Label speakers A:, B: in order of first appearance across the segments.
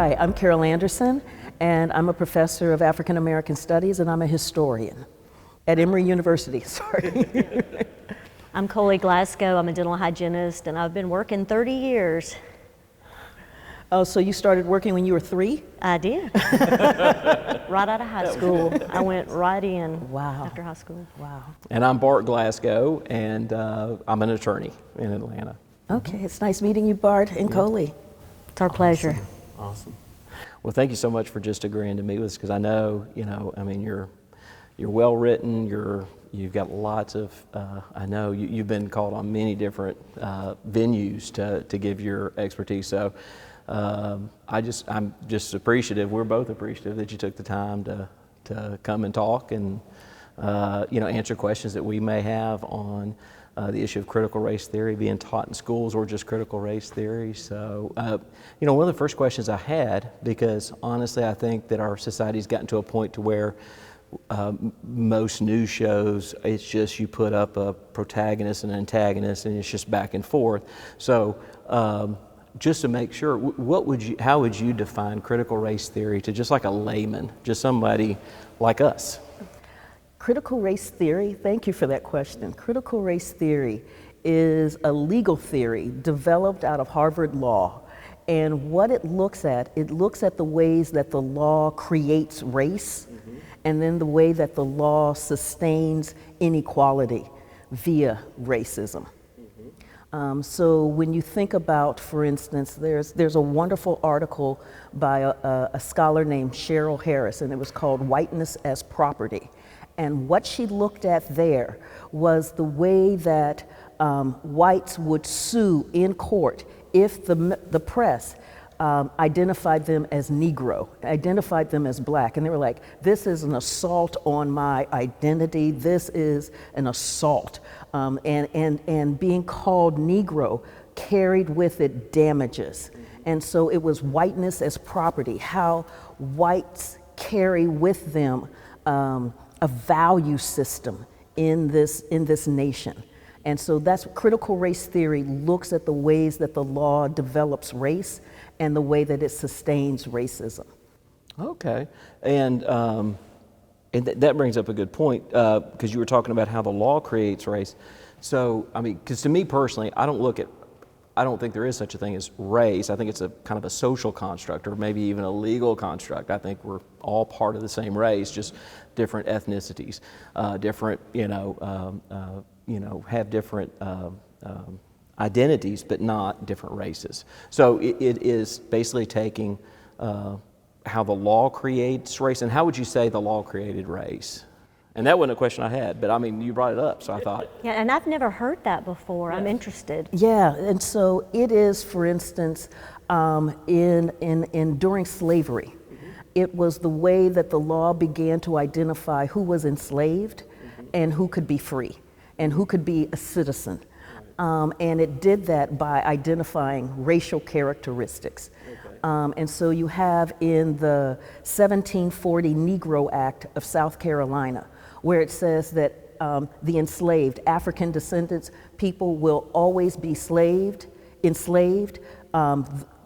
A: Hi, I'm Carol Anderson, and I'm a professor of African American Studies, and I'm a historian at Emory University, sorry.
B: I'm Coley Glasgow. I'm a dental hygienist, and I've been working 30 years.
A: Oh, so you started working when you were 3?
B: I did. Right out of high school. I went right in after high school.
A: Wow.
C: And I'm Bart Glasgow, and I'm an attorney in Atlanta.
A: Okay, it's nice meeting you, Bart and Coley.
B: It's our pleasure.
C: Awesome. Well, thank you so much for just agreeing to meet with us, because I know, you're well written. You've got lots of. I know you've been called on many different venues to give your expertise. So I'm just appreciative. We're both appreciative that you took the time to come and talk and answer questions that we may have on the issue of critical race theory being taught in schools, or just critical race theory. So, one of the first questions I had, because honestly I think that our society's gotten to a point to where most news shows, it's just you put up a protagonist and an antagonist and it's just back and forth. So just to make sure, how would you define critical race theory to just like a layman, just somebody like us?
A: Critical race theory, thank you for that question. Critical race theory is a legal theory developed out of Harvard Law. And what it looks at the ways that the law creates race, and then the way that the law sustains inequality via racism. So when you think about, for instance, there's a wonderful article by a scholar named Cheryl Harris, and it was called Whiteness as Property. And what she looked at there was the way that whites would sue in court if the press identified them as Negro, identified them as black. And they were like, this is an assault on my identity, this is an assault. And being called Negro carried with it damages. And so it was whiteness as property, how whites carry with them a value system in this nation. And so that's critical race theory looks at the ways that the law develops race and the way that it sustains racism.
C: Okay, and that brings up a good point, because you were talking about how the law creates race. So, because to me personally, I don't think there is such a thing as race. I think it's a kind of a social construct, or maybe even a legal construct. I think we're all part of the same race, just different ethnicities, different, have different identities, but not different races. So it is basically taking how the law creates race. And how would you say the law created race? And that wasn't a question I had, but you brought it up, so I thought.
B: Yeah, and I've never heard that before. Yeah. I'm interested.
A: Yeah, and so it is, for instance, during slavery, it was the way that the law began to identify who was enslaved and who could be free and who could be a citizen. And it did that by identifying racial characteristics. And so you have in the 1740 Negro Act of South Carolina, where it says that the enslaved, African descendants, people will always be enslaved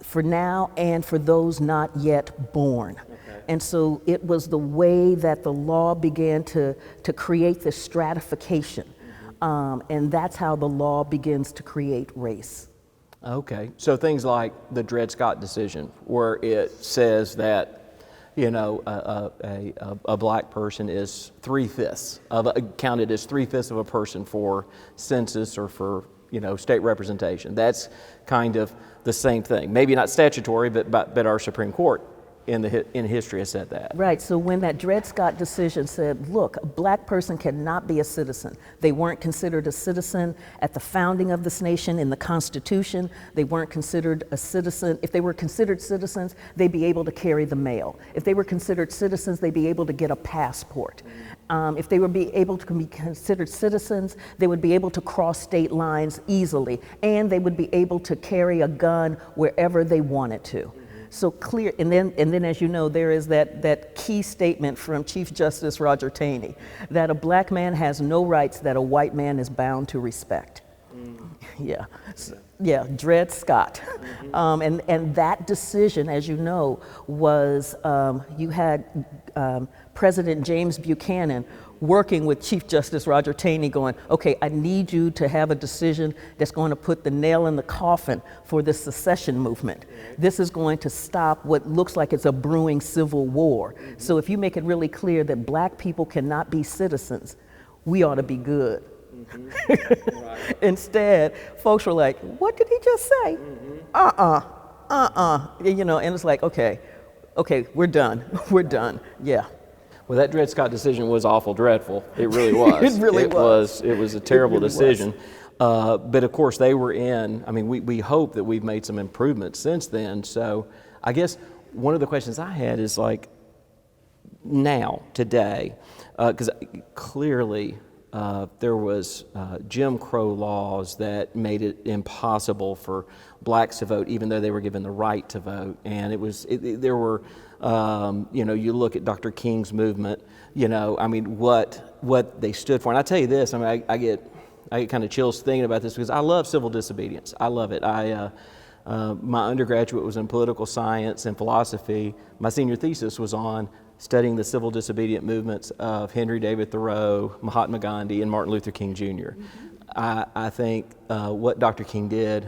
A: for now and for those not yet born. And so it was the way that the law began to create this stratification. And that's how the law begins to create race.
C: Okay, so things like the Dred Scott decision, where it says that a black person is 3/5 counted as 3/5 of a person for census or for state representation. That's kind of the same thing. Maybe not statutory, but our Supreme Court in history has said that.
A: Right, so when that Dred Scott decision said, look, a black person cannot be a citizen. They weren't considered a citizen at the founding of this nation in the Constitution. They weren't considered a citizen. If they were considered citizens, they'd be able to carry the mail. If they were considered citizens, they'd be able to get a passport. If they would be able to be considered citizens, they would be able to cross state lines easily, and they would be able to carry a gun wherever they wanted to. So clear, and then as you know, there is that key statement from Chief Justice Roger Taney, that a black man has no rights that a white man is bound to respect. Yeah, yeah, Dred Scott. And that decision, as you know, was you had President James Buchanan working with Chief Justice Roger Taney going, okay, I need you to have a decision that's going to put the nail in the coffin for this secession movement. This is going to stop what looks like it's a brewing civil war. So if you make it really clear that black people cannot be citizens, we ought to be good. Right. Instead, folks were like, what did he just say? You know, and it's like, okay, we're done. We're done. Yeah.
C: Well, that Dred Scott decision was awful dreadful. It really was.
A: It really was.
C: It was a terrible
A: really
C: decision. But of course, they were in. I mean, we hope that we've made some improvements since then. So I guess one of the questions I had is like, now, today, because clearly there was Jim Crow laws that made it impossible for blacks to vote, even though they were given the right to vote. And there were, you know, you look at Dr. King's movement, you know, I mean, what they stood for. And I tell you this, I mean, I get kind of chills thinking about this because I love civil disobedience. I love it. My undergraduate was in political science and philosophy. My senior thesis was on studying the civil disobedient movements of Henry David Thoreau, Mahatma Gandhi, and Martin Luther King Jr. I think what Dr. King did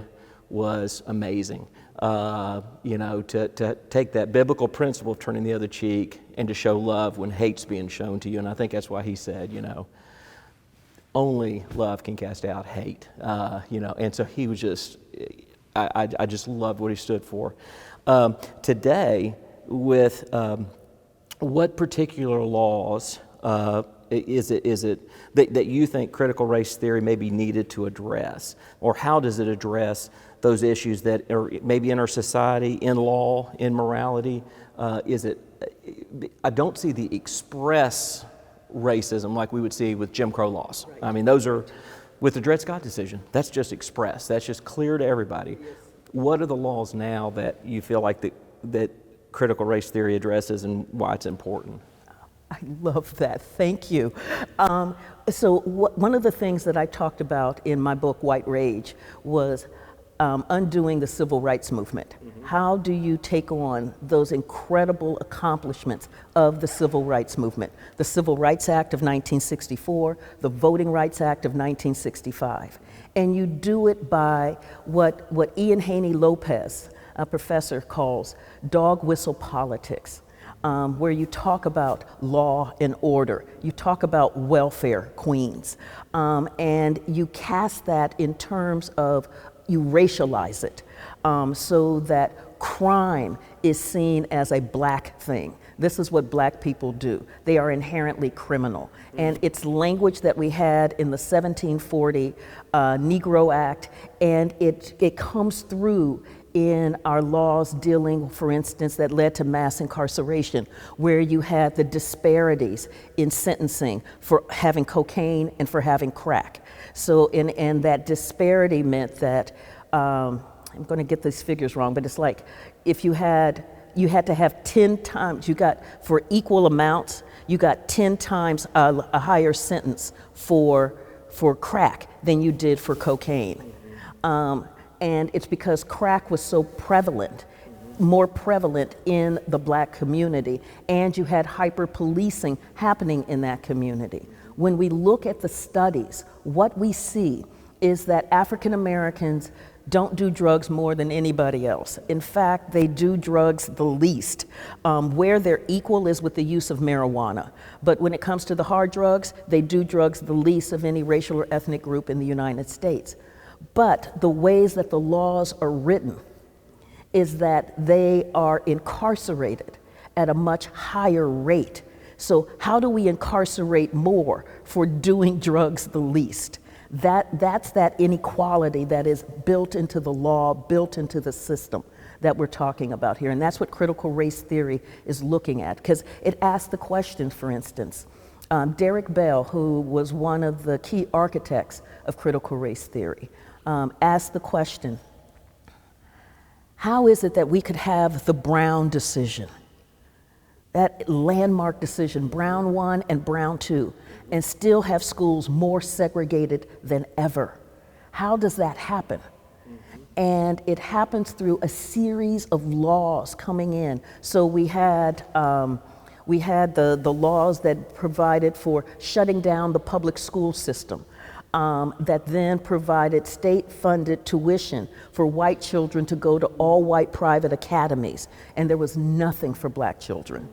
C: was amazing. You know, to take that biblical principle of turning the other cheek and to show love when hate's being shown to you. And I think that's why he said, you know, only love can cast out hate. You know, and so he was just, I just loved what he stood for. Today, with what particular laws is it that you think critical race theory may be needed to address? Or how does it address those issues that are maybe in our society, in law, in morality? I don't see the express racism like we would see with Jim Crow laws. Right. I mean, those are, with the Dred Scott decision, that's just express. That's just clear to everybody. What are the laws now that you feel like that critical race theory addresses and why it's important?
A: I love that. Thank you. So one of the things that I talked about in my book, White Rage, was undoing the civil rights movement. Mm-hmm. How do you take on those incredible accomplishments of the civil rights movement? The Civil Rights Act of 1964, the Voting Rights Act of 1965. And you do it by what Ian Haney Lopez, a professor, calls dog whistle politics, where you talk about law and order, you talk about welfare queens, and you cast that in terms of, you racialize it, so that crime is seen as a black thing. This is what black people do. They are inherently criminal. And it's language that we had in the 1740 Negro Act, and it comes through in our laws dealing, for instance, that led to mass incarceration, where you had the disparities in sentencing for having cocaine and for having crack. So, and that disparity meant that, I'm going to get these figures wrong, but it's like if you had to have 10 times, for equal amounts, you got 10 times a higher sentence for crack than you did for cocaine. And it's because crack was so prevalent, more prevalent in the black community, and you had hyper-policing happening in that community. When we look at the studies, what we see is that African Americans don't do drugs more than anybody else. In fact, they do drugs the least. Where they're equal is with the use of marijuana. But when it comes to the hard drugs, they do drugs the least of any racial or ethnic group in the United States. But the ways that the laws are written is that they are incarcerated at a much higher rate. So how do we incarcerate more for doing drugs the least? That's that inequality that is built into the law, built into the system that we're talking about here. And that's what critical race theory is looking at, because it asks the question, for instance, Derek Bell, who was one of the key architects of critical race theory, asked the question, how is it that we could have the Brown decision, that landmark decision, Brown 1 and Brown 2, and still have schools more segregated than ever? How does that happen? And it happens through a series of laws coming in. So we had the laws that provided for shutting down the public school system, that then provided state-funded tuition for white children to go to all-white private academies, and there was nothing for black children.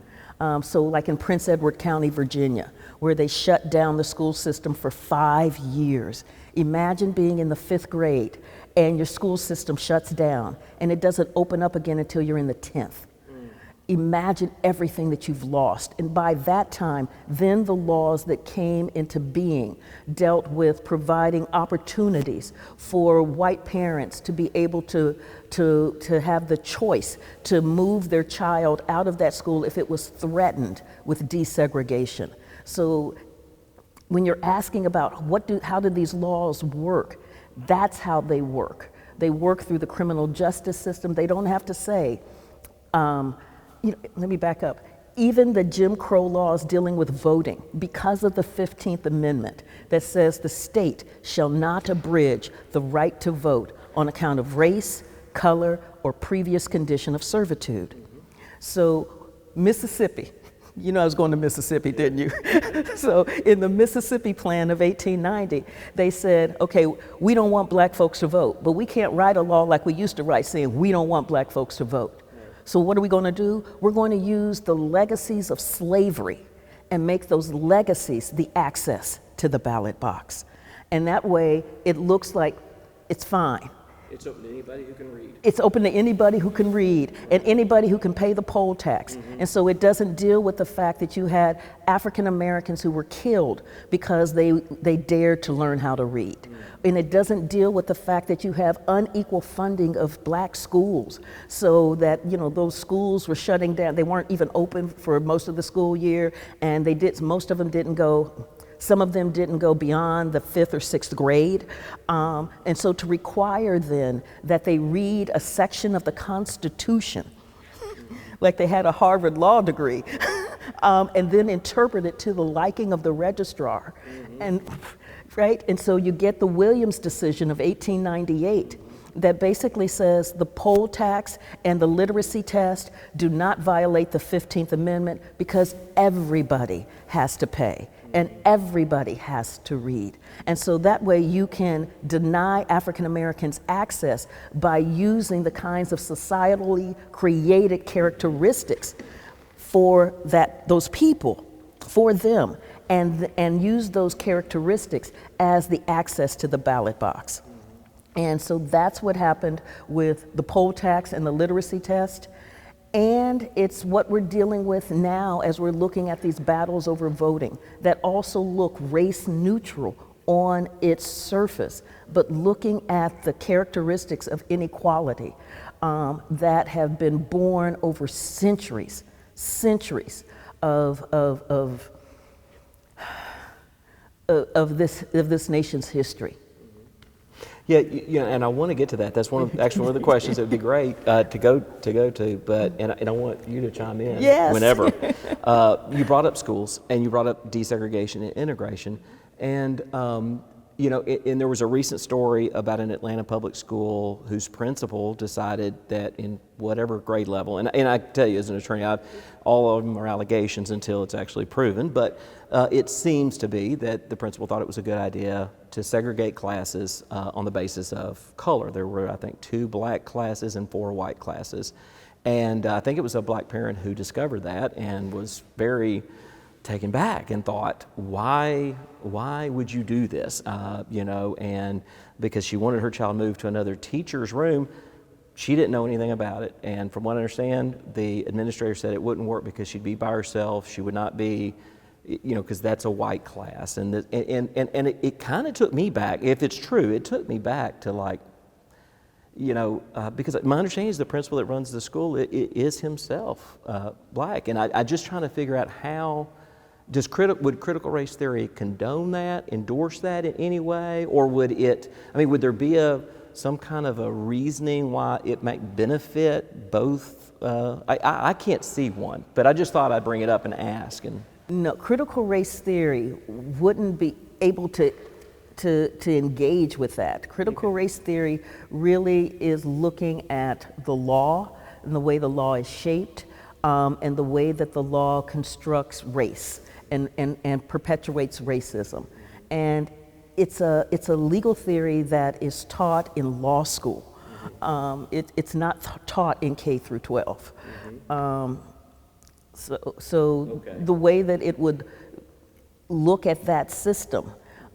A: So like in Prince Edward County, Virginia, where they shut down the school system for 5 years. Imagine being in the 5th grade and your school system shuts down and it doesn't open up again until you're in the 10th. Imagine everything that you've lost. And by that time, then the laws that came into being dealt with providing opportunities for white parents to be able to have the choice to move their child out of that school if it was threatened with desegregation. So when you're asking about how do these laws work, that's how they work. They work through the criminal justice system. They don't have to say, let me back up. Even the Jim Crow laws dealing with voting, because of the 15th Amendment that says the state shall not abridge the right to vote on account of race, color, or previous condition of servitude. So Mississippi, you know I was going to Mississippi, didn't you? So in the Mississippi Plan of 1890, they said, okay, we don't want black folks to vote, but we can't write a law like we used to write saying we don't want black folks to vote. So what are we going to do? We're going to use the legacies of slavery and make those legacies the access to the ballot box. And that way, it looks like it's fine.
C: It's open to anybody who can read.
A: It's open to anybody who can read and anybody who can pay the poll tax. And so it doesn't deal with the fact that you had African Americans who were killed because they dared to learn how to read. And it doesn't deal with the fact that you have unequal funding of black schools, so that those schools were shutting down. They weren't even open for most of the school year, and most of them didn't go. Some of them didn't go beyond the 5th or 6th grade. And so to require then that they read a section of the Constitution, like they had a Harvard law degree, and then interpret it to the liking of the registrar. And so you get the Williams decision of 1898 that basically says the poll tax and the literacy test do not violate the 15th Amendment because everybody has to pay and everybody has to read. And so that way you can deny African Americans access by using the kinds of societally created characteristics for those people, for them, and use those characteristics as the access to the ballot box. And so that's what happened with the poll tax and the literacy test. And it's what we're dealing with now as we're looking at these battles over voting that also look race neutral on its surface, but looking at the characteristics of inequality that have been born over centuries of this nation's history.
C: Yeah, and I want to get to that. That's one of the questions that would be great to go to. But I want you to chime in whenever. You brought up schools and you brought up desegregation and integration, and and there was a recent story about an Atlanta public school whose principal decided that in whatever grade level, and I tell you as an attorney, all of them are allegations until it's actually proven, but it seems to be that the principal thought it was a good idea to segregate classes on the basis of color. There were, I think, 2 black classes and 4 white classes. And I think it was a black parent who discovered that and was very taken back and thought, why would you do this? And because she wanted her child moved to another teacher's room, she didn't know anything about it. And from what I understand, the administrator said it wouldn't work because she'd be by herself. She would not be, because that's a white class. And it kind of took me back. If it's true, it took me back to because my understanding is the principal that runs the school is himself black. And I just trying to figure out how would critical race theory condone that, endorse that in any way, or would there be some kind of a reasoning why it might benefit both? I can't see one, but I just thought I'd bring it up and ask. No,
A: critical race theory wouldn't be able to to engage with that. Critical race theory really is looking at the law and the way the law is shaped, and the way that the law constructs race and perpetuates racism. And it's a legal theory that is taught in law school. It's not taught in K through 12. So the way that it would look at that system,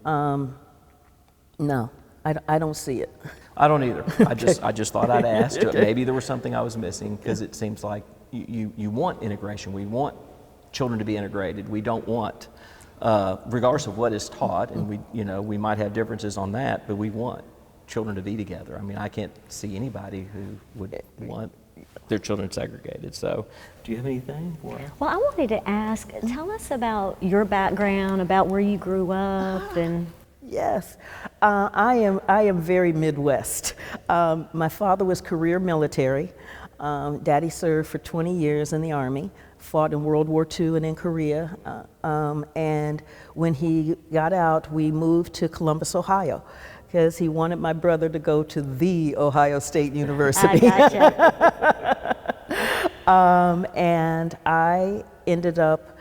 A: no, I don't see it.
C: I don't either. I just thought I'd ask. Maybe there was something I was missing, because it seems like you want integration. We want children to be integrated. We don't want, regardless of what is taught, and we might have differences on that, but we want children to be together. I mean, I can't see anybody who would want their children segregated. So, do you have anything?
B: Well, I wanted to ask, tell us about your background, about where you grew up, and.
A: Yes, I am very Midwest. My father was career military. Daddy served for 20 years in the Army, fought in World War II and in Korea. And when he got out, we moved to Columbus, Ohio, because he wanted my brother to go to the Ohio State University.
B: I gotcha.
A: And I ended up,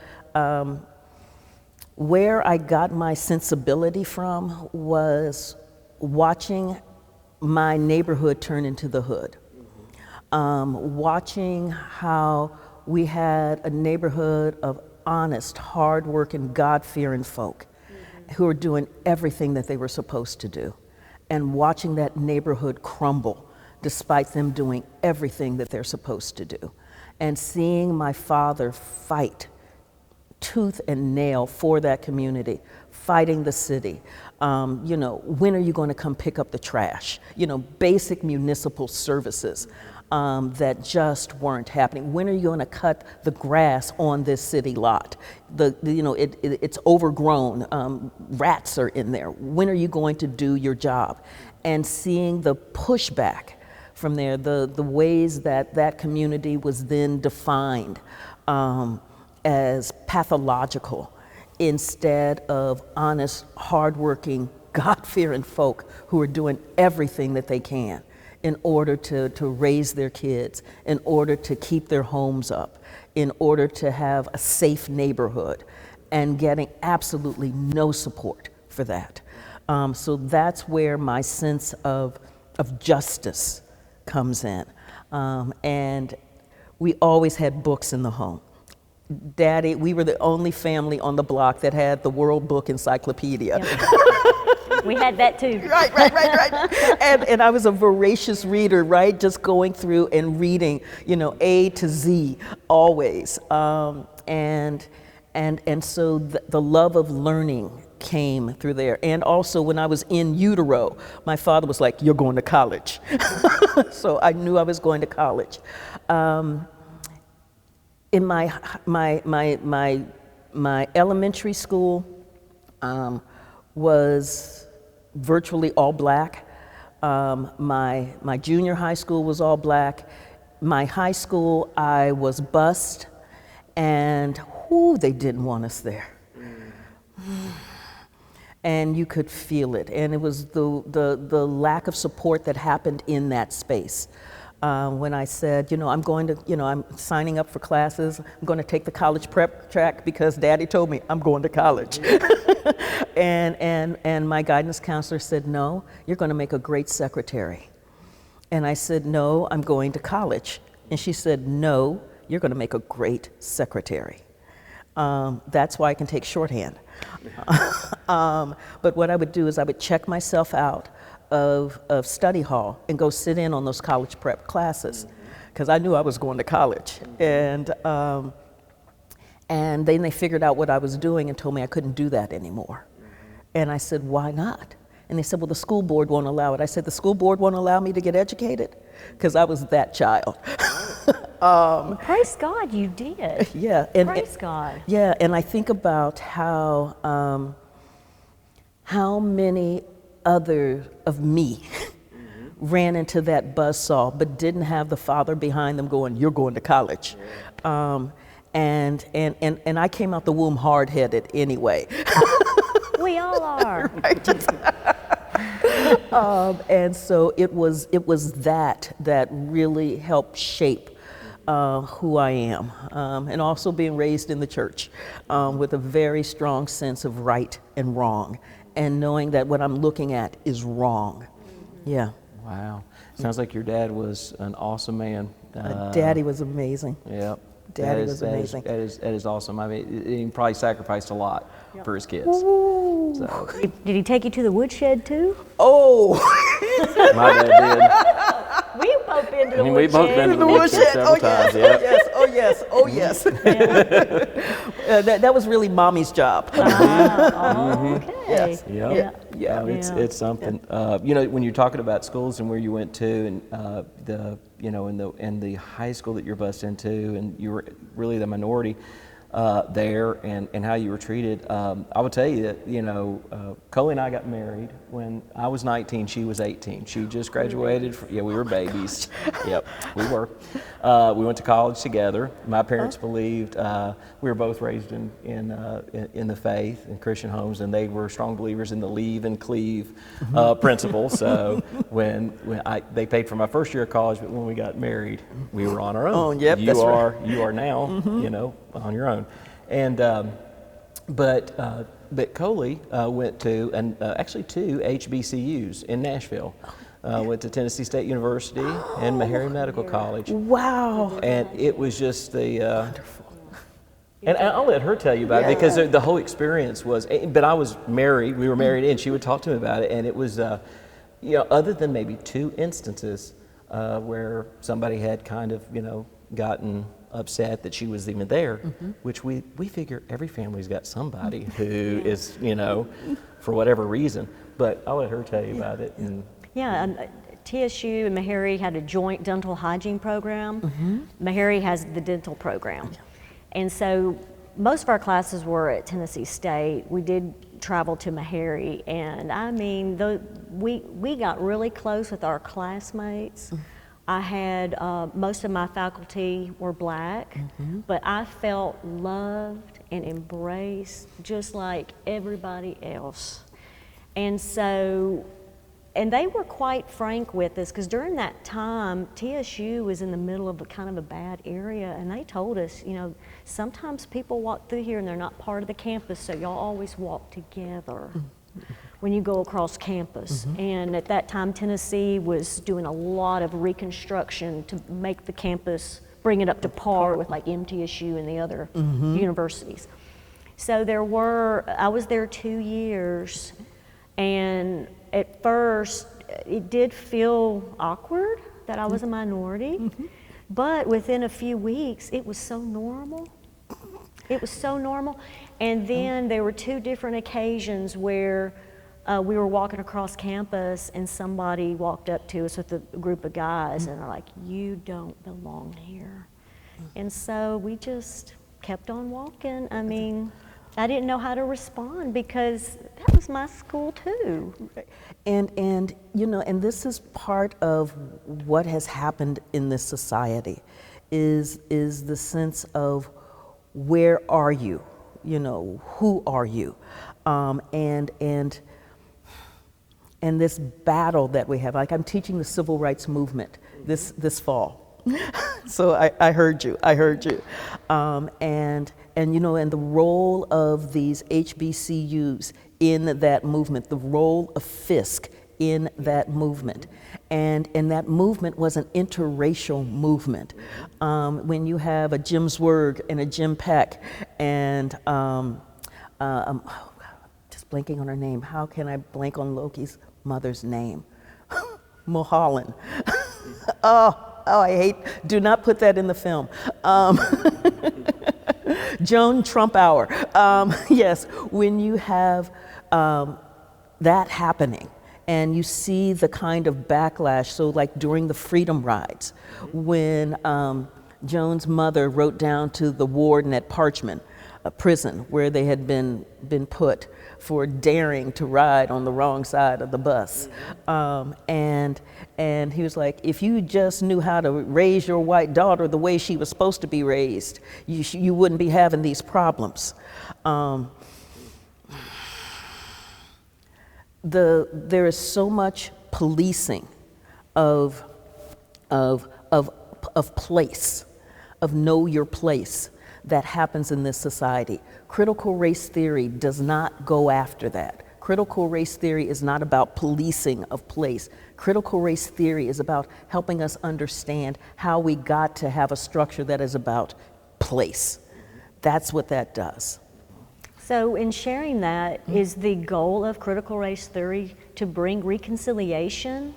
A: where I got my sensibility from was watching my neighborhood turn into the hood. Watching how we had a neighborhood of honest, hard-working, God-fearing folk who were doing everything that they were supposed to do, and watching that neighborhood crumble despite them doing everything that they're supposed to do, and seeing my father fight tooth and nail for that community, fighting the city. When are you going to come pick up the trash? Basic municipal services that just weren't happening. When are you going to cut the grass on this city lot? It's overgrown. Rats are in there. When are you going to do your job? And seeing the pushback from there, the ways that that community was then defined as pathological instead of honest, hardworking, God-fearing folk who are doing everything that they can in order to raise their kids, in order to keep their homes up, in order to have a safe neighborhood, and getting absolutely no support for that. So that's where my sense of justice comes in. And we always had books in the home. Daddy, we were the only family on the block that had the World Book Encyclopedia.
B: Yep. We had that too.
A: Right. And I was a voracious reader, right? Just going through and reading, A to Z always. And so the love of learning came through there. And also when I was in utero, my father was like, "You're going to college." So I knew I was going to college. In my elementary school was virtually all black. My junior high school was all black. My high school, I was bused, and they didn't want us there. And you could feel it, and it was the lack of support that happened in that space. When I said, I'm signing up for classes, I'm going to take the college prep track because Daddy told me I'm going to college. and my guidance counselor said, "No, you're going to make a great secretary." And I said, "No, I'm going to college." And she said, "No, you're going to make a great secretary. That's why I can take shorthand." But what I would do is I would check myself out of study hall and go sit in on those college prep classes because I knew I was going to college. And then they figured out what I was doing and told me I couldn't do that anymore. And I said, "Why not?" And they said, "Well, the school board won't allow it." I said, "The school board won't allow me to get educated?" Because I was that child.
B: Praise God you did.
A: Yeah.
B: Praise God.
A: Yeah, and I think about how many others of me ran into that buzzsaw but didn't have the father behind them going, "You're going to college." And I came out the womb hard-headed anyway.
B: We all are.
A: And so it was that really helped shape who I am, and also being raised in the church with a very strong sense of right and wrong, and knowing that what I'm looking at is wrong. Yeah.
C: Wow. Sounds like your dad was an awesome man.
A: Daddy was amazing.
C: Yeah.
A: Daddy was amazing.
C: That is awesome. I mean, he probably sacrificed a lot for his kids.
A: Ooh.
C: So.
B: Did he take you to the woodshed too?
A: Oh.
C: My dad
B: We both been to
C: did. I mean, we've both been to the woodshed several times. Yeah.
A: Yes. Oh yes. That was really mommy's job.
B: Okay.
A: Yes.
C: Yep.
A: Yeah.
C: It's something. You know, when you're talking about schools and where you went to, and in the high school that you're bused into, and you were really the minority there, and how you were treated. I would tell you that Coley and I got married when I was 19. She was 18. She just graduated. We were babies. Yep, we were. We went to college together. My parents believed we were both raised in the faith in Christian homes, and they were strong believers in the leave and cleave principle. So when they paid for my first year of college, but when we got married, we were on our own.
A: Oh, yep,
C: you
A: that's
C: are
A: right.
C: you are now on your own, and but Coley went to actually two HBCUs in Nashville. Went to Tennessee State University and Meharry Medical College.
A: Wow.
C: And it was just the wonderful. And I'll let her tell you about it, because the whole experience was. But I was married. We were married, and she would talk to me about it. And it was, other than maybe two instances where somebody had kind of, gotten upset that she was even there, which we figure every family's got somebody who is, for whatever reason. But I'll let her tell you about it. And,
B: TSU and Meharry had a joint dental hygiene program. Meharry has the dental program. And so most of our classes were at Tennessee State. We did travel to Meharry, and I mean, we got really close with our classmates. I had, most of my faculty were black, but I felt loved and embraced just like everybody else. And so, and they were quite frank with us, because during that time, TSU was in the middle of a kind of a bad area, and they told us, sometimes people walk through here and they're not part of the campus, so y'all always walk together when you go across campus. And at that time, Tennessee was doing a lot of reconstruction to make the campus, bring it up to par with like MTSU and the other universities. So I was there 2 years, and at first, it did feel awkward that I was a minority, but within a few weeks, it was so normal. It was so normal. And then there were two different occasions where we were walking across campus and somebody walked up to us with a group of guys and they're like, "You don't belong here." And so we just kept on walking. I mean, I didn't know how to respond, because that was my school too.
A: And this is part of what has happened in this society, is the sense of where are you, who are you, and this battle that we have. Like, I'm teaching the civil rights movement this fall. So I heard you. And the role of these HBCUs in that movement, the role of Fisk in that movement. And that movement was an interracial movement. When you have a Jim Zwerg and a Jim Peck and just blanking on her name. How can I blank on Loki's mother's name? Mulholland. Do not put that in the film. Joan Trumpauer. Yes, when you have that happening and you see the kind of backlash, so like during the Freedom Rides, when Joan's mother wrote down to the warden at Parchman, a prison where they had been put for daring to ride on the wrong side of the bus. And he was like, if you just knew how to raise your white daughter the way she was supposed to be raised, you wouldn't be having these problems. there is so much policing of place, of know your place, that happens in this society. Critical race theory does not go after that. Critical race theory is not about policing of place. Critical race theory is about helping us understand how we got to have a structure that is about place. That's what that does.
B: So in sharing that, is the goal of critical race theory to bring reconciliation?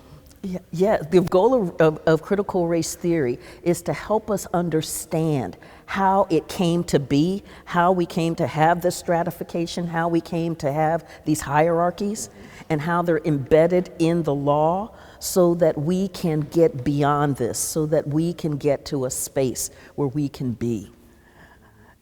A: Yeah, the goal of critical race theory is to help us understand how it came to be, how we came to have this stratification, how we came to have these hierarchies, and how they're embedded in the law, so that we can get beyond this, so that we can get to a space where we can be.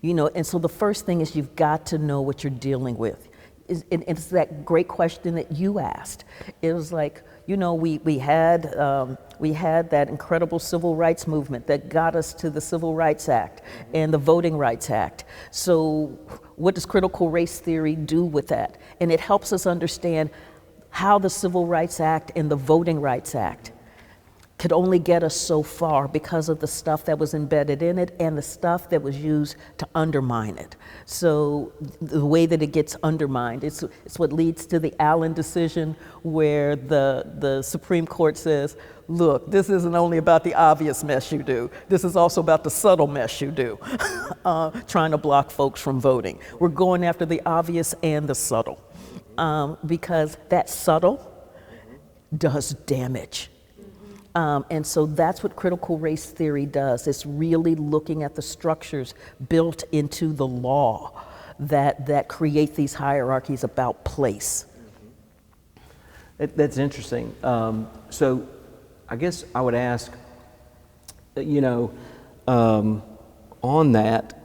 A: And so the first thing is you've got to know what you're dealing with. It's that great question that you asked. It was like, we had that incredible civil rights movement that got us to the Civil Rights Act and the Voting Rights Act. So what does critical race theory do with that? And it helps us understand how the Civil Rights Act and the Voting Rights Act could only get us so far because of the stuff that was embedded in it and the stuff that was used to undermine it. So the way that it gets undermined, it's what leads to the Allen decision, where the Supreme Court says, look, this isn't only about the obvious mess you do, this is also about the subtle mess you do, trying to block folks from voting. We're going after the obvious and the subtle, because that subtle does damage. And so that's what critical race theory does. It's really looking at the structures built into the law that create these hierarchies about place.
C: That's interesting. So I guess I would ask, on that,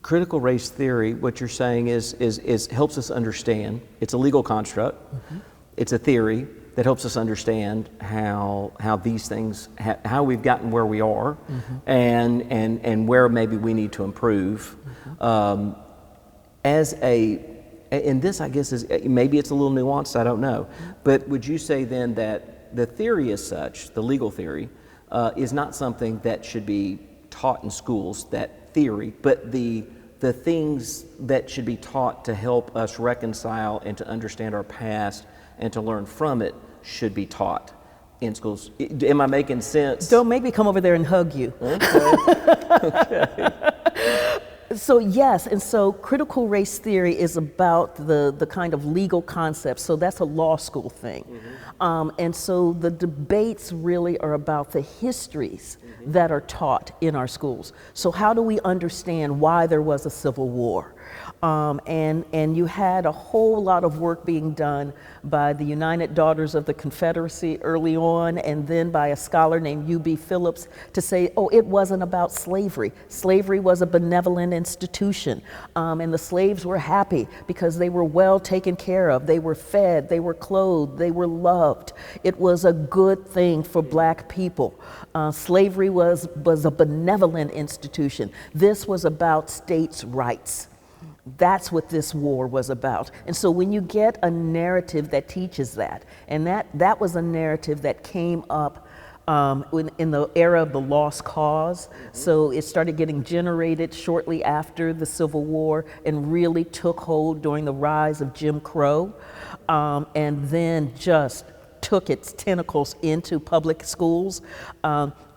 C: critical race theory, what you're saying is helps us understand. It's a legal construct. Mm-hmm. It's a theory that helps us understand how these things, how we've gotten where we are, mm-hmm. and where maybe we need to improve. Mm-hmm. And this, I guess, is maybe it's a little nuanced, I don't know. Mm-hmm. But would you say then that the theory as such, the legal theory, is not something that should be taught in schools, that theory, but the things that should be taught to help us reconcile and to understand our past and to learn from it should be taught in schools? Am I making sense?
A: Don't make me come over there and hug you.
C: Okay.
A: So yes, and so critical race theory is about the kind of legal concepts. So that's a law school thing. Mm-hmm. And so the debates really are about the histories mm-hmm. that are taught in our schools. So how do we understand why there was a civil war? And you had a whole lot of work being done by the United Daughters of the Confederacy early on, and then by a scholar named U.B. Phillips to say, oh, it wasn't about slavery. Slavery was a benevolent institution, and the slaves were happy because they were well taken care of. They were fed, they were clothed, they were loved. It was a good thing for black people. Slavery was a benevolent institution. This was about states' rights. That's what this war was about. And so when you get a narrative that teaches that, and that was a narrative that came up in the era of the lost cause. So it started getting generated shortly after the Civil War and really took hold during the rise of Jim Crow, and then just took its tentacles into public schools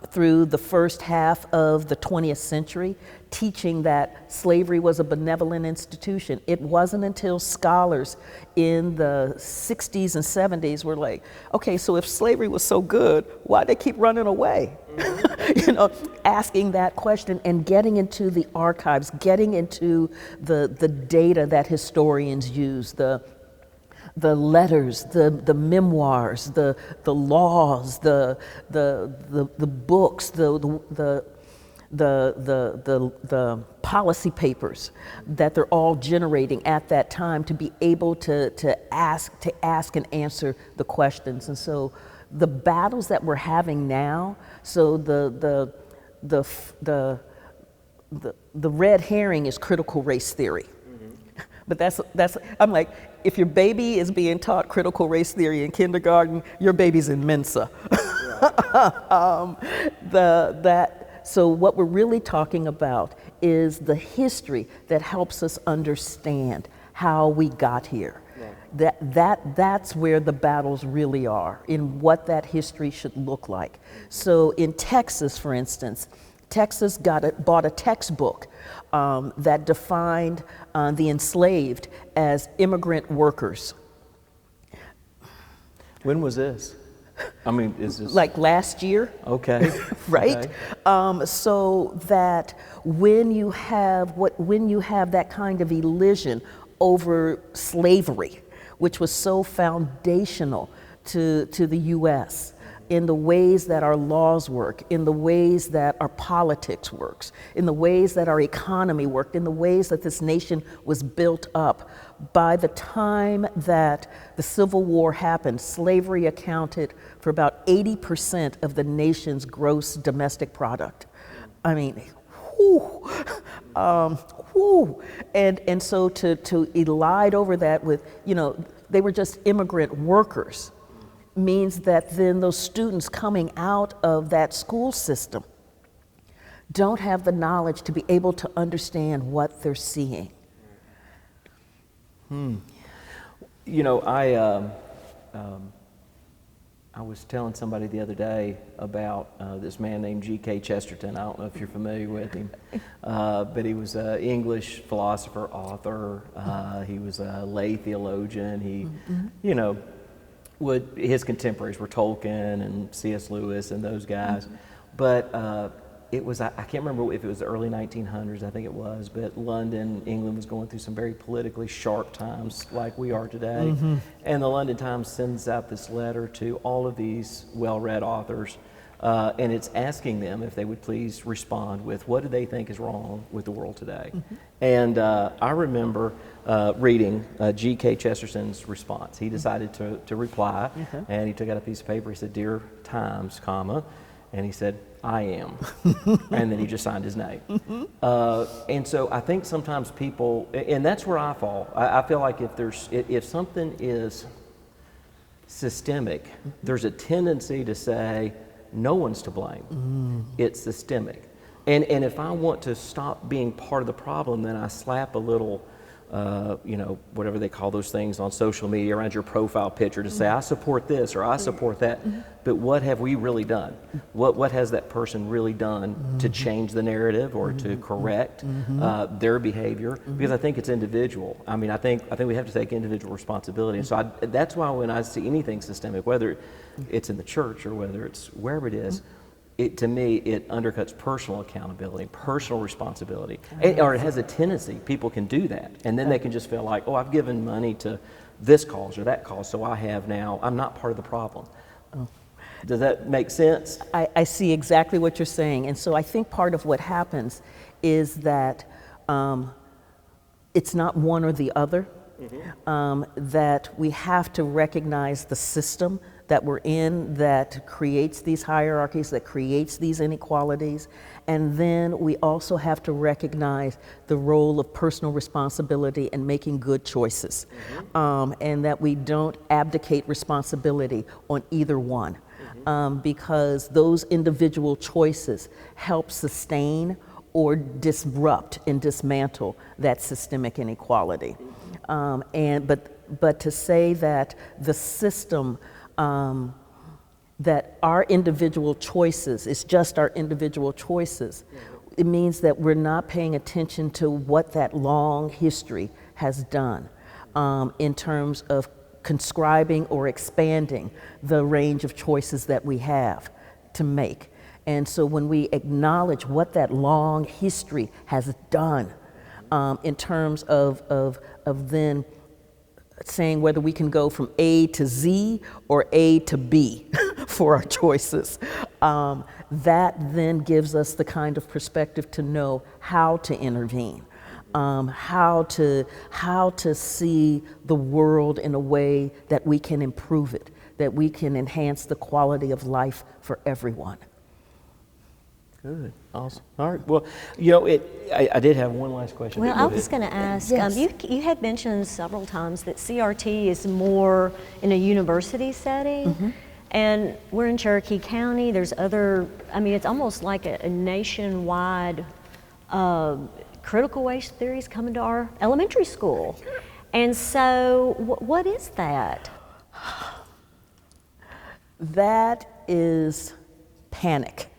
A: through the first half of the 20th century, teaching that slavery was a benevolent institution. It wasn't until scholars in the 60s and 70s were like, okay, so if slavery was so good, why'd they keep running away? Mm-hmm. Asking that question and getting into the archives, getting into the data that historians use, the letters, the memoirs, the laws, the books, the policy papers that they're all generating at that time to be able to ask and answer the questions. And so the battles that we're having now, so the red herring is critical race theory. But that's I'm like, if your baby is being taught critical race theory in kindergarten, your baby's in Mensa. So what we're really talking about is the history that helps us understand how we got here. That's where the battles really are, in what that history should look like. So in Texas, for instance, Texas bought a textbook that defined the enslaved as immigrant workers.
C: When was this? I mean, is this
A: Like last year?
C: Okay.
A: Right?
C: Okay.
A: So that when you have that kind of elision over slavery, which was so foundational to the U.S., in the ways that our laws work, in the ways that our politics works, in the ways that our economy worked, in the ways that this nation was built up. By the time that the Civil War happened, slavery accounted for about 80% of the nation's gross domestic product. I mean, whew. And so to elide over that with, they were just immigrant workers, means that then those students coming out of that school system don't have the knowledge to be able to understand what they're seeing.
C: I was telling somebody the other day about this man named G.K. Chesterton. I don't know if you're familiar with him, but he was an English philosopher, author. He was a lay theologian. He, his contemporaries were Tolkien and C.S. Lewis and those guys. But it was, I can't remember if it was the early 1900s, I think it was, but London, England was going through some very politically sharp times like we are today. And the London Times sends out this letter to all of these well-read authors, and it's asking them if they would please respond with what do they think is wrong with the world today. And I remember reading G.K. Chesterton's response. He decided to reply, and he took out a piece of paper. He said, "Dear Times, comma," and he said, "I am," and then he just signed his name. And so I think sometimes people, and that's where I fall. I feel like if something is systemic, there's a tendency to say no one's to blame. It's systemic, and if I want to stop being part of the problem, then I slap a little, whatever they call those things on social media around your profile picture to say I support this or I support that. But what have we really done? What has that person really done to change the narrative or to correct their behavior? Because I think it's individual. I mean, I think we have to take individual responsibility. And so that's why when I see anything systemic, whether it's in the church or whether it's wherever it is, to me, it undercuts personal accountability, personal responsibility, or it has a tendency. People can do that, and then they can just feel like, oh, I've given money to this cause or that cause, so I'm not part of the problem. Does that make sense?
A: I see exactly what you're saying, and so I think part of what happens is that it's not one or the other, that we have to recognize the system that we're in that creates these hierarchies, that creates these inequalities, and then we also have to recognize the role of personal responsibility in making good choices, and that we don't abdicate responsibility on either one, because those individual choices help sustain or disrupt and dismantle that systemic inequality. But to say that the system, that our individual choices, it's just our individual choices, it means that we're not paying attention to what that long history has done in terms of conscribing or expanding the range of choices that we have to make. And so when we acknowledge what that long history has done in terms of then saying whether we can go from A to Z or A to B for our choices. That then gives us the kind of perspective to know how to intervene, how to see the world in a way that we can improve it, that we can enhance the quality of life for everyone.
C: Good, awesome. All right, well, I did have one last question.
B: Well,
C: Go
B: I
C: ahead.
B: was going to ask,
A: Yes.
B: you had mentioned several times that CRT is more in a university setting, and we're in Cherokee County. There's it's almost like a nationwide critical race theories coming to our elementary school. And so, what is that?
A: That is panic.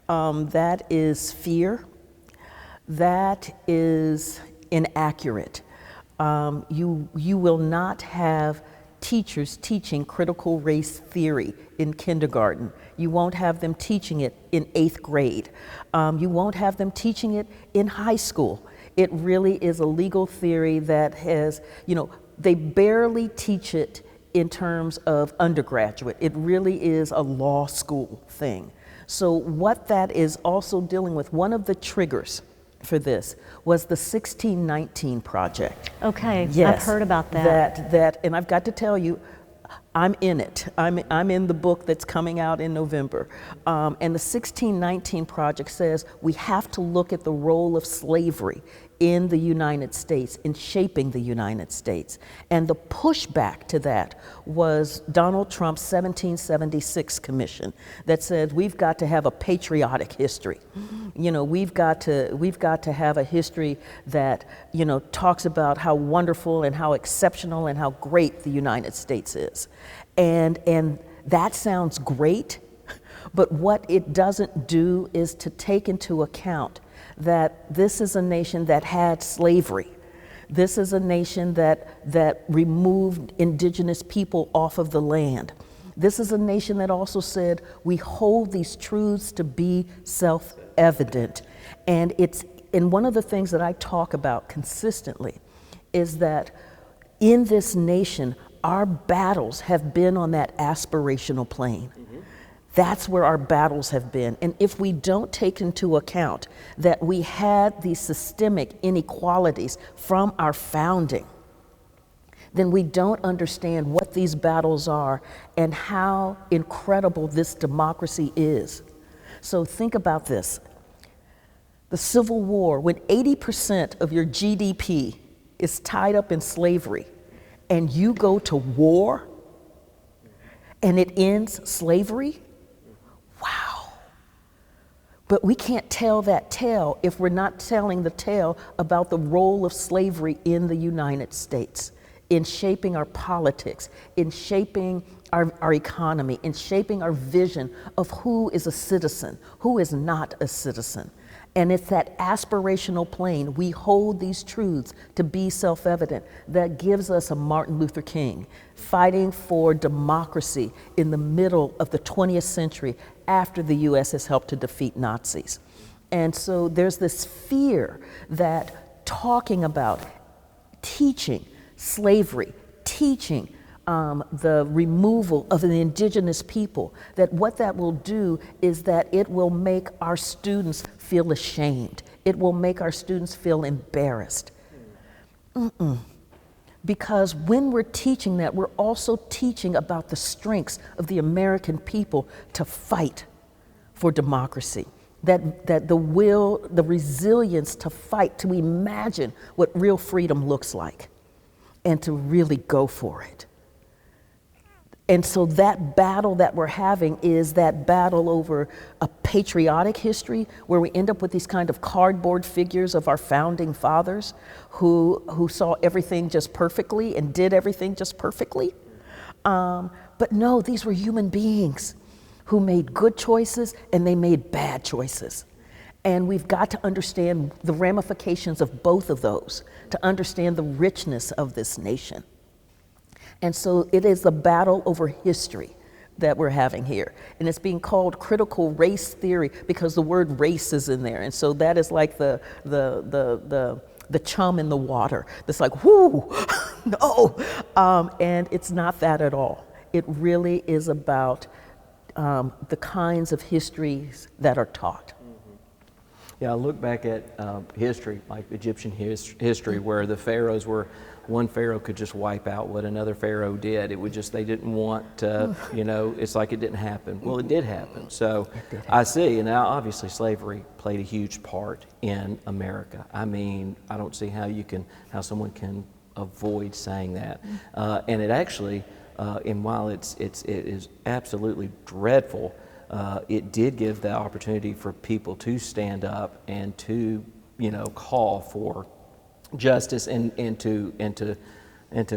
A: That is fear. That is inaccurate. You will not have teachers teaching critical race theory in kindergarten. You won't have them teaching it in 8th grade. You won't have them teaching it in high school. It really is a legal theory that has, they barely teach it in terms of undergraduate. It really is a law school thing. So what that is also dealing with, one of the triggers for this was the 1619 Project.
B: Okay,
A: Yes,
B: I've heard about that.
A: That, and I've got to tell you, I'm in it. I'm in the book that's coming out in November. And the 1619 Project says we have to look at the role of slavery in the United States, in shaping the United States. And the pushback to that was Donald Trump's 1776 commission that said we've got to have a patriotic history. We've got to have a history that, talks about how wonderful and how exceptional and how great the United States is. And that sounds great, but what it doesn't do is to take into account that this is a nation that had slavery. This is a nation that removed indigenous people off of the land. This is a nation that also said we hold these truths to be self-evident. And one of the things that I talk about consistently is that in this nation, our battles have been on that aspirational plane. That's where our battles have been. And if we don't take into account that we had these systemic inequalities from our founding, then we don't understand what these battles are and how incredible this democracy is. So think about this. The Civil War, when 80% of your GDP is tied up in slavery, and you go to war, and it ends slavery, wow. But we can't tell that tale if we're not telling the tale about the role of slavery in the United States, in shaping our politics, in shaping our economy, in shaping our vision of who is a citizen, who is not a citizen. And it's that aspirational plane. We hold these truths to be self-evident that gives us a Martin Luther King fighting for democracy in the middle of the 20th century after the US has helped to defeat Nazis. And so there's this fear that talking about teaching slavery, teaching the removal of the indigenous people, that what that will do is that it will make our students feel ashamed. It will make our students feel embarrassed. Because when we're teaching that, we're also teaching about the strengths of the American people to fight for democracy. That the will, the resilience to fight, to imagine what real freedom looks like, and to really go for it. And so that battle that we're having is that battle over a patriotic history where we end up with these kind of cardboard figures of our founding fathers who saw everything just perfectly and did everything just perfectly. But no, these were human beings who made good choices and they made bad choices. And we've got to understand the ramifications of both of those to understand the richness of this nation. And so it is a battle over history that we're having here. And it's being called critical race theory because the word race is in there. And so that is like the chum in the water. That's like, whoo, no. And it's not that at all. It really is about the kinds of histories that are taught.
C: Yeah, I look back at history, like Egyptian history, where the pharaohs were, one pharaoh could just wipe out what another pharaoh did. It would just, they didn't want to, you know, it's like it didn't happen. Well, it did happen. So I see, and now obviously slavery played a huge part in America. I mean, I don't see how someone can avoid saying that. And it actually, and while it is absolutely dreadful, it did give the opportunity for people to stand up and to, you know, call for justice and to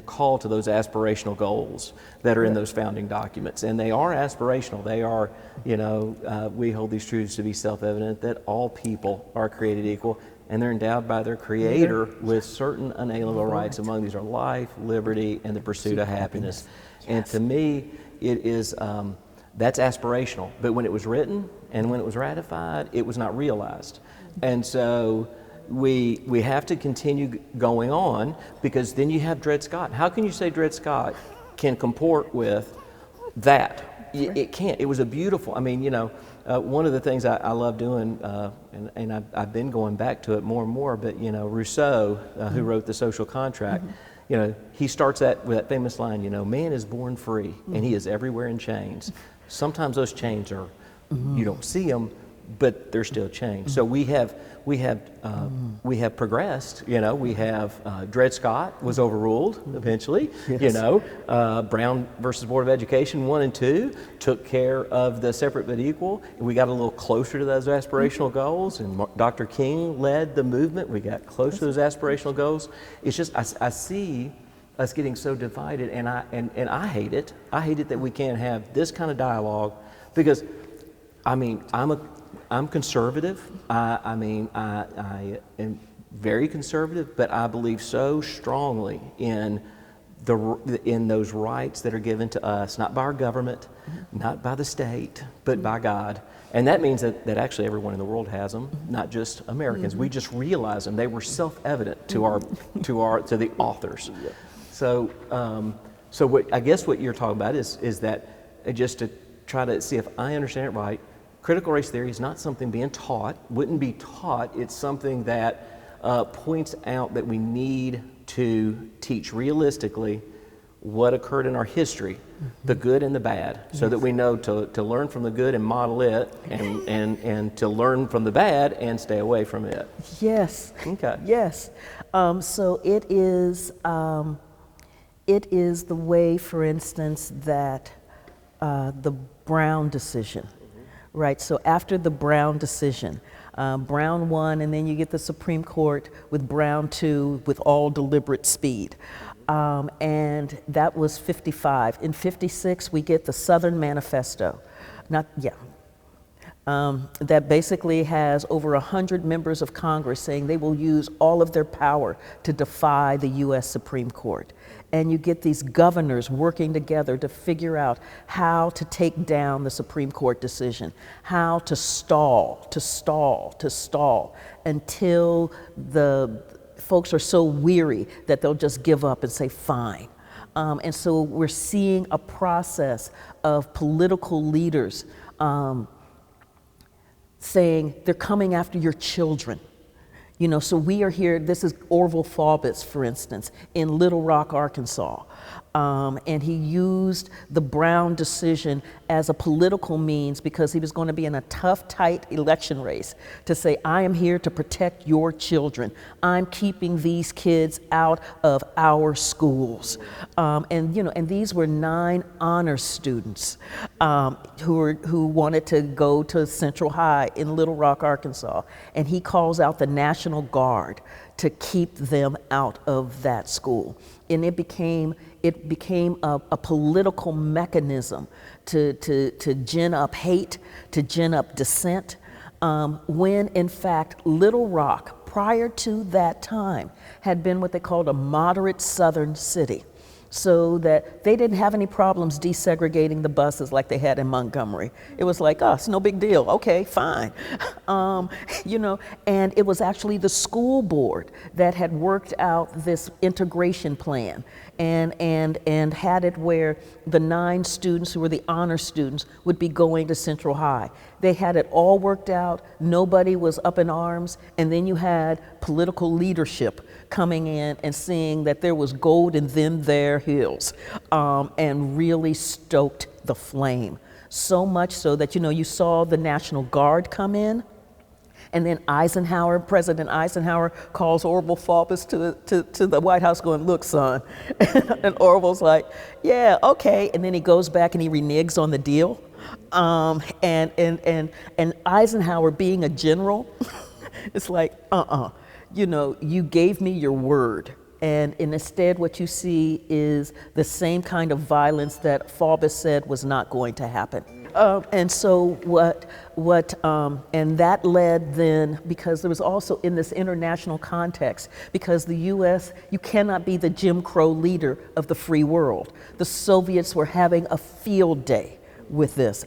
C: call to those aspirational goals that are in those founding documents. And they are aspirational. They are, you know, we hold these truths to be self-evident that all people are created equal and they're endowed by their Creator with certain unalienable rights. Among these are life, liberty, and the pursuit of happiness. And to me, it is, that's aspirational. But when it was written and when it was ratified, it was not realized. And so we have to continue going on, because then you have Dred Scott. How can you say Dred Scott can comport with that? It can't. It was a beautiful, I mean, you know, one of the things I love doing, and I've been going back to it more and more, but, you know, Rousseau, who wrote The Social Contract, you know, he starts that with that famous line, you know, man is born free and he is everywhere in chains. Sometimes those chains are, you don't see them, but they're still chains. So we have progressed. You know, we have Dred Scott was overruled eventually.
A: Yes.
C: You know, Brown versus Board of Education 1 and 2 took care of the separate but equal. We got a little closer to those aspirational goals, and Dr. King led the movement. We got close to those aspirational goals. It's just I see us getting so divided, and I hate it. I hate it that we can't have this kind of dialogue, because I mean, I'm conservative. I am very conservative, but I believe so strongly in those rights that are given to us, not by our government, not by the state, but by God. And that means that actually everyone in the world has them, not just Americans. We just realize them. They were self-evident to the authors. So what I guess what you're talking about is that, just to try to see if I understand it right, critical race theory is not something being taught, wouldn't be taught. It's something that points out that we need to teach realistically what occurred in our history, the good and the bad, so that we know to learn from the good and model it, and to learn from the bad and stay away from it.
A: Yes.
C: Okay.
A: Yes. So it is the way, for instance, that the Brown decision. Right, so after the Brown decision, Brown won, and then you get the Supreme Court with Brown 2 with all deliberate speed. And that was 55. In 56, we get the Southern Manifesto. That basically has over 100 members of Congress saying they will use all of their power to defy the U.S. Supreme Court. And you get these governors working together to figure out how to take down the Supreme Court decision, how to stall until the folks are so weary that they'll just give up and say, fine. And so we're seeing a process of political leaders saying they're coming after your children. You know, so we are here, this is Orville Faubus, for instance, in Little Rock, Arkansas. And he used the Brown decision as a political means because he was going to be in a tough, tight election race to say, I am here to protect your children. I'm keeping these kids out of our schools. And these were 9 honor students who wanted to go to Central High in Little Rock, Arkansas. And he calls out the National Guard to keep them out of that school. And it became a political mechanism to gin up hate, to gin up dissent, when in fact Little Rock, prior to that time, had been what they called a moderate southern city. so that they didn't have any problems desegregating the buses like they had in Montgomery. It was like, oh, it's no big deal. Okay, fine. You know, and it was actually the school board that had worked out this integration plan and had it where the 9 students who were the honor students would be going to Central High. They had it all worked out. Nobody was up in arms. And then you had political leadership coming in and seeing that there was gold in them there hills, and really stoked the flame. So much so that, you know, you saw the National Guard come in. And then President Eisenhower calls Orville Faubus to the White House going, look, son. And Orville's like, yeah, okay. And then he goes back and he reneges on the deal. And Eisenhower, being a general, it's like, you know, you gave me your word. And instead what you see is the same kind of violence that Faubus said was not going to happen. And so and that led then, because there was also in this international context, because the US, you cannot be the Jim Crow leader of the free world. The Soviets were having a field day with this,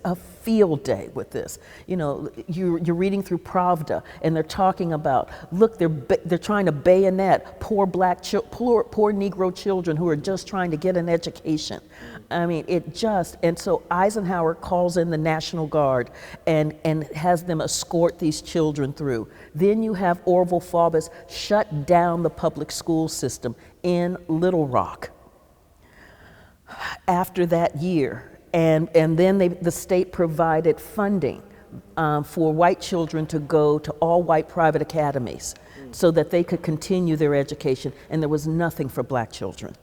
A: You know, you're reading through Pravda, and they're talking about, look, they're trying to bayonet poor poor Negro children who are just trying to get an education. I mean, and so Eisenhower calls in the National Guard and has them escort these children through. Then you have Orville Faubus shut down the public school system in Little Rock after that year. And then the state provided funding for white children to go to all white private academies so that they could continue their education, and there was nothing for black children.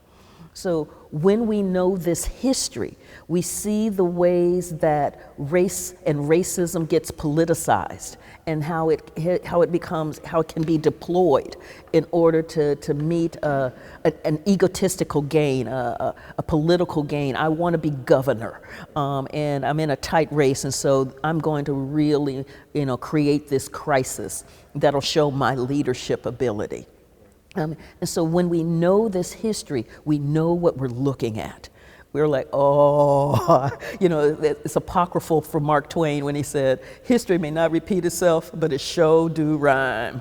A: So when we know this history, we see the ways that race and racism gets politicized and how it can be deployed in order to meet an egotistical gain, a political gain. I want to be governor, and I'm in a tight race, and so I'm going to really, you know, create this crisis that'll show my leadership ability. And so when we know this history, we know what we're looking at. We're like, oh, you know, it's apocryphal for Mark Twain when he said, history may not repeat itself, but it sure do rhyme.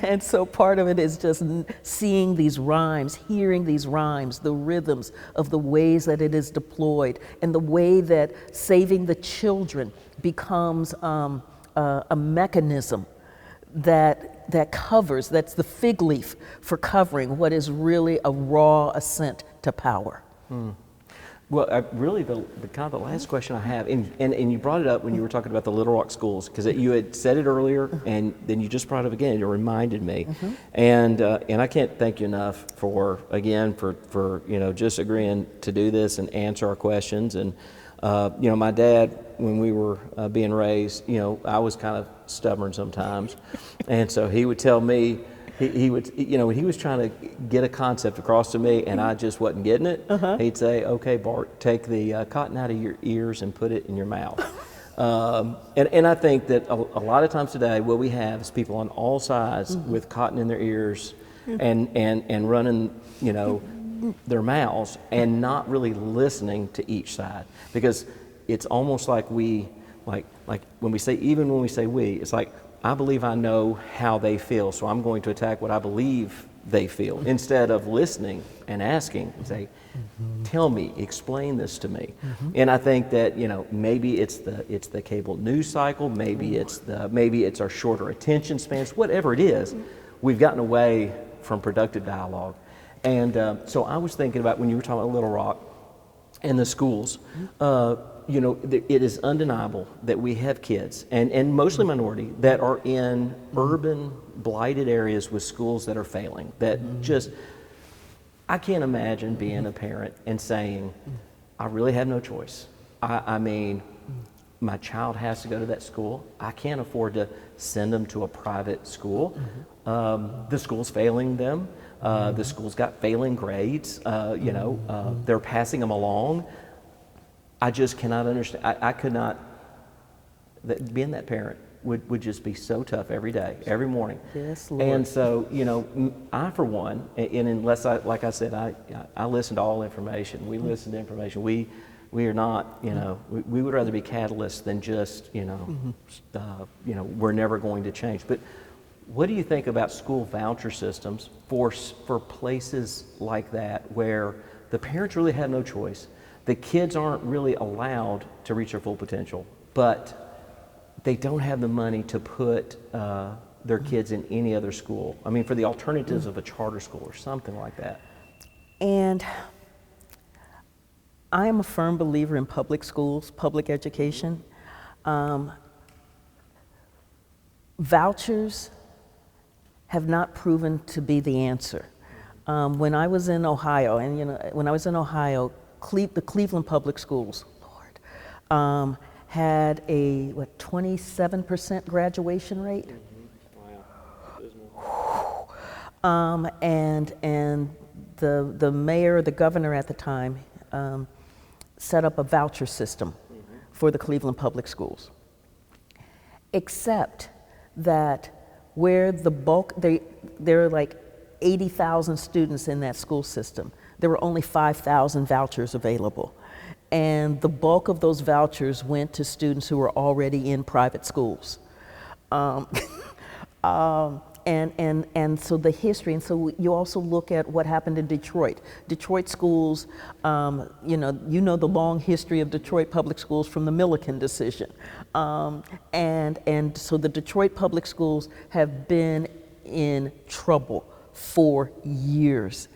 A: And so part of it is just seeing these rhymes, hearing these rhymes, the rhythms of the ways that it is deployed, and the way that saving the children becomes a mechanism that covers, that's the fig leaf for covering what is really a raw ascent to power.
C: Well, really the kind of the last question I have, and you brought it up when you were talking about the Little Rock schools, because you had said it earlier, and then you just brought it up again. It reminded me, and I can't thank you enough for you know, just agreeing to do this and answer our questions. And you know, my dad, when we were being raised, you know, I was kind of stubborn sometimes, and so he would tell me. He would, you know, when he was trying to get a concept across to me and I just wasn't getting it, he'd say, okay, Bart, take the cotton out of your ears and put it in your mouth. And I think that a lot of times today, what we have is people on all sides with cotton in their ears and running, you know, their mouths and not really listening to each side. Because it's almost like like when we say, even when we say we, it's like, I believe I know how they feel, so I'm going to attack what I believe they feel, instead of listening and asking and say, tell me, explain this to me. And I think that, you know, maybe it's the cable news cycle, maybe it's our shorter attention spans, whatever it is, we've gotten away from productive dialogue. And so I was thinking about when you were talking about Little Rock and the schools, you know, it is undeniable that we have kids, and mostly minority, that are in urban, blighted areas with schools that are failing. That just, I can't imagine being a parent and saying, I really have no choice. I mean, my child has to go to that school. I can't afford to send them to a private school. The school's failing them. The school's got failing grades. You know, they're passing them along. I just cannot understand. I could not, being that parent would just be so tough every day, every morning.
A: Yes, Lord.
C: And so, you know, I for one, and unless like I said, I listen to all information. We listen to information. We are not, you know, we would rather be catalysts than just, you know, we're never going to change. But what do you think about school voucher systems for places like that where the parents really have no choice? The kids aren't really allowed to reach their full potential, but they don't have the money to put their kids in any other school. I mean, for the alternatives of a charter school or something like that.
A: And I am a firm believer in public schools, public education. Vouchers have not proven to be the answer. When I was in Ohio, and you know, when I was in Ohio, the Cleveland Public Schools, Lord, had a 27% graduation rate.
C: Wow.
A: And the mayor, the governor at the time, set up a voucher system for the Cleveland Public Schools. Except that where the bulk, there are like 80,000 students in that school system, there were only 5,000 vouchers available. And the bulk of those vouchers went to students who were already in private schools. And so the history, and so you also look at what happened in Detroit. Detroit schools, you know the long history of Detroit public schools from the Milliken decision. And so the Detroit public schools have been in trouble for years.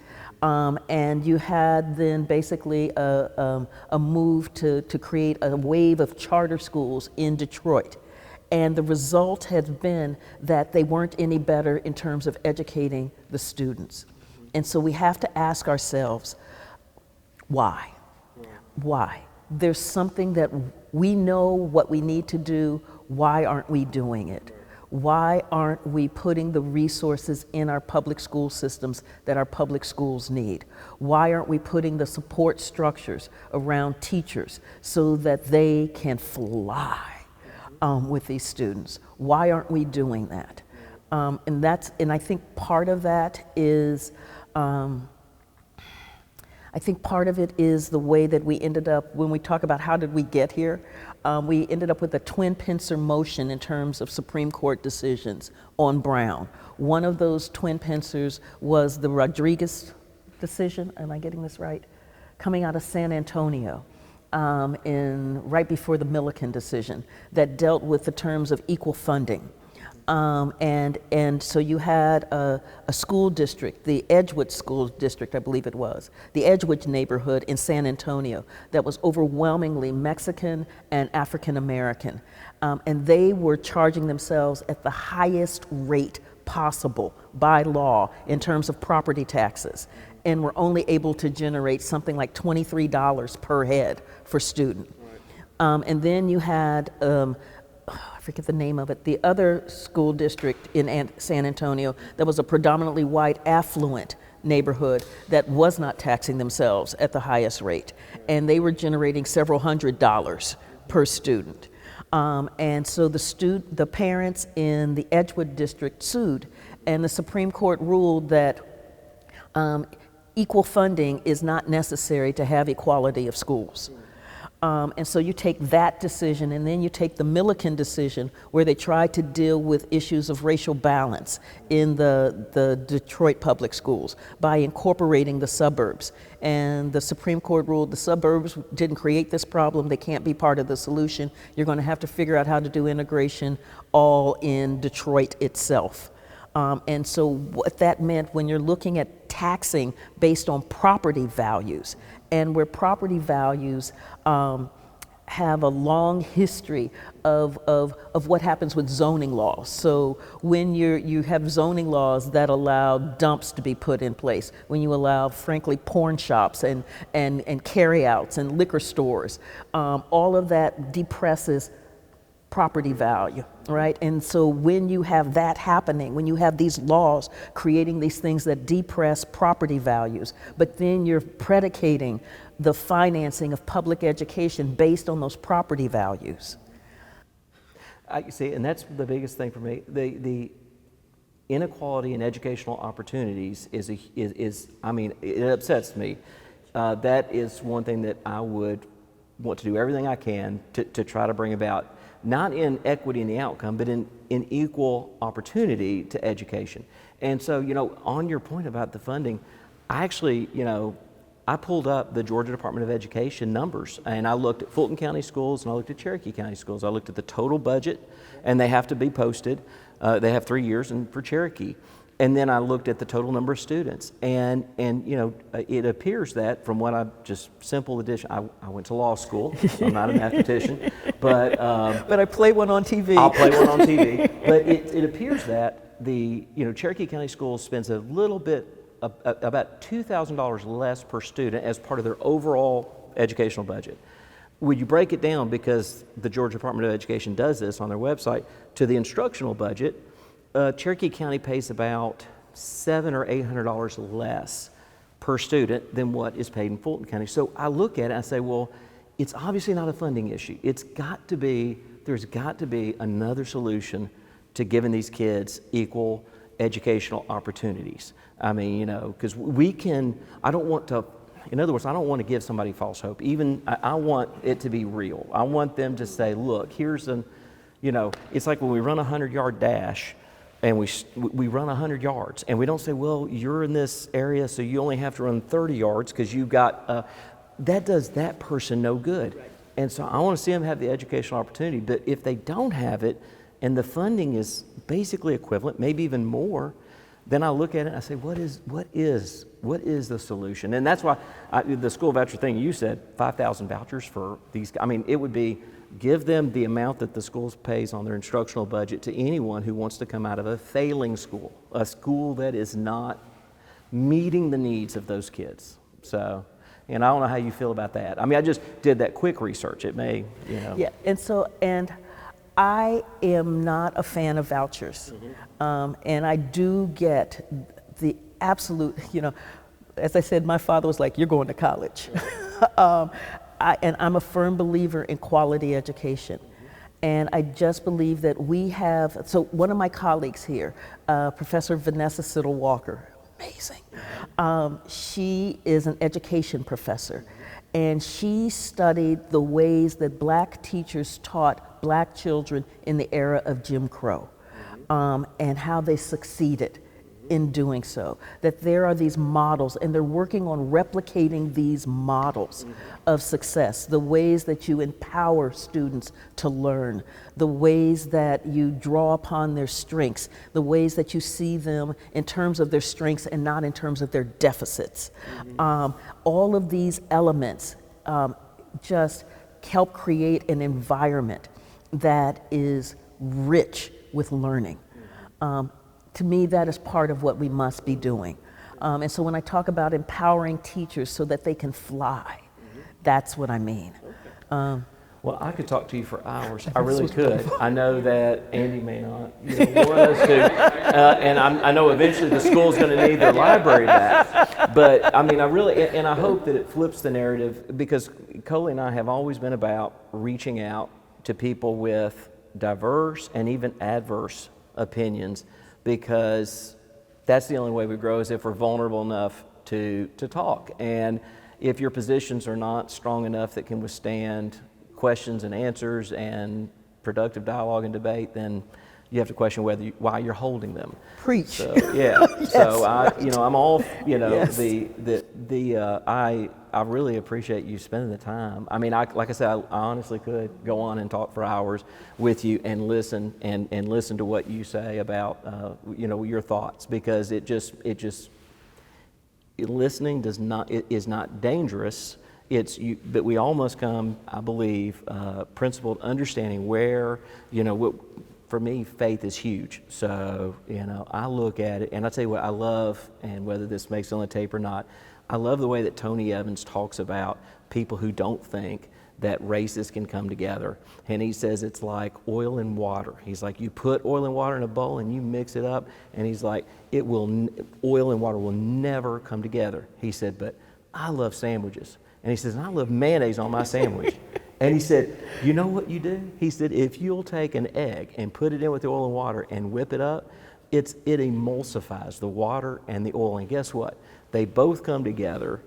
A: And you had then basically a move to create a wave of charter schools in Detroit. And the result has been that they weren't any better in terms of educating the students. And so we have to ask ourselves, why? Why? There's something that we know what we need to do. Why aren't we doing it? Why aren't we putting the resources in our public school systems that our public schools need? Why aren't we putting the support structures around teachers so that they can fly with these students? Why aren't we doing that? And I think part of that is, I think part of it is the way that we ended up, when we talk about how did we get here, we ended up with a twin pincer motion in terms of Supreme Court decisions on Brown. One of those twin pincers was the Rodriguez decision, am I getting this right? Coming out of San Antonio. Right before the Milliken decision that dealt with the terms of equal funding. And so you had a school district, the Edgewood School District, I believe it was, the Edgewood neighborhood in San Antonio that was overwhelmingly Mexican and African American. And they were charging themselves at the highest rate possible by law in terms of property taxes, and were only able to generate something like $23 per head for student. And then you had, I forget the name of it, the other school district in San Antonio that was a predominantly white, affluent neighborhood that was not taxing themselves at the highest rate. And they were generating several $100s per student. And so the parents in the Edgewood district sued, and the Supreme Court ruled that equal funding is not necessary to have equality of schools. And so you take that decision, and then you take the Milliken decision, where they tried to deal with issues of racial balance in the Detroit public schools by incorporating the suburbs. And the Supreme Court ruled the suburbs didn't create this problem, they can't be part of the solution. You're going to have to figure out how to do integration all in Detroit itself. And so what that meant, when you're looking at taxing based on property values, and where property values have a long history of what happens with zoning laws. So when you have zoning laws that allow dumps to be put in place, when you allow, frankly, porn shops and carryouts and liquor stores, all of that depresses property value, right? And so when you have that happening, when you have these laws creating these things that depress property values, but then you're predicating the financing of public education based on those property values.
C: I see, and that's the biggest thing for me. The inequality in educational opportunities is I mean, it upsets me. That is one thing that I would want to do everything I can to try to bring about, not in equity in the outcome, but in equal opportunity to education. And so, on your point about the funding, I actually, I pulled up the Georgia Department of Education numbers, and I looked at Fulton County schools and I looked at Cherokee County schools. I looked at the total budget, and they have to be posted. They have 3 years, and for Cherokee. And then I looked at the total number of students, and it appears that from what I just simple addition, I went to law school. So I'm not a mathematician, but
A: I play one on TV.
C: I'll play one on TV. But it appears that the Cherokee County Schools spends a little bit about $2,000 less per student as part of their overall educational budget. When you break it down, because the Georgia Department of Education does this on their website, to the instructional budget, Cherokee County pays about $700 or $800 less per student than what is paid in Fulton County. So I look at it and I say, well, it's obviously not a funding issue. There's got to be another solution to giving these kids equal educational opportunities. I mean, because I don't want to give somebody false hope. I want it to be real. I want them to say, look, it's like when we run a 100-yard dash, and we run 100 yards, and we don't say, well, you're in this area, so you only have to run 30 yards because you've got, that does that person no good. Right. And so I want to see them have the educational opportunity, but if they don't have it, and the funding is basically equivalent, maybe even more, then I look at it and I say, what is the solution? And that's why the school voucher thing, you said 5,000 vouchers for these, it would be, give them the amount that the school pays on their instructional budget to anyone who wants to come out of a failing school, a school that is not meeting the needs of those kids. So, and I don't know how you feel about that. I just did that quick research. It may,
A: Yeah, and I am not a fan of vouchers. Mm-hmm. And I do get the absolute, as I said, my father was like, you're going to college. And I'm a firm believer in quality education. And I just believe that we have, so one of my colleagues here, Professor Vanessa Siddle Walker, amazing. She is an education professor, and she studied the ways that Black teachers taught Black children in the era of Jim Crow, and how they succeeded in doing so. That there are these models, and they're working on replicating these models of success, the ways that you empower students to learn, the ways that you draw upon their strengths, the ways that you see them in terms of their strengths and not in terms of their deficits. All of these elements just help create an environment that is rich with learning. To me, that is part of what we must be doing. And so when I talk about empowering teachers so that they can fly, that's what I mean.
C: Well, I could talk to you for hours. I really could. I know that Andy may not want us to. And I know eventually the school's going to need their library back. But I really, and I hope that it flips the narrative, because Coley and I have always been about reaching out to people with diverse and even adverse opinions, because that's the only way we grow, is if we're vulnerable enough to talk. And if your positions are not strong enough that can withstand questions and answers and productive dialogue and debate, then you have to question why you're holding them.
A: Preach.
C: So, yeah.
A: Yes.
C: So I'm all,
A: Yes.
C: I really appreciate you spending the time. Like I said, I honestly could go on and talk for hours with you and listen and listen to what you say about your thoughts, because listening is not dangerous. But we all must come, I believe, principled understanding where for me, faith is huge. So, I look at it, and I tell you what I love, and whether this makes it on the tape or not, I love the way that Tony Evans talks about people who don't think that races can come together. And he says it's like oil and water. He's like, you put oil and water in a bowl and you mix it up, and he's like, oil and water will never come together. He said, but I love sandwiches. And he says, and I love mayonnaise on my sandwich. And he said, you know what you do? He said, if you'll take an egg and put it in with the oil and water and whip it up, it emulsifies the water and the oil. And guess what? They both come together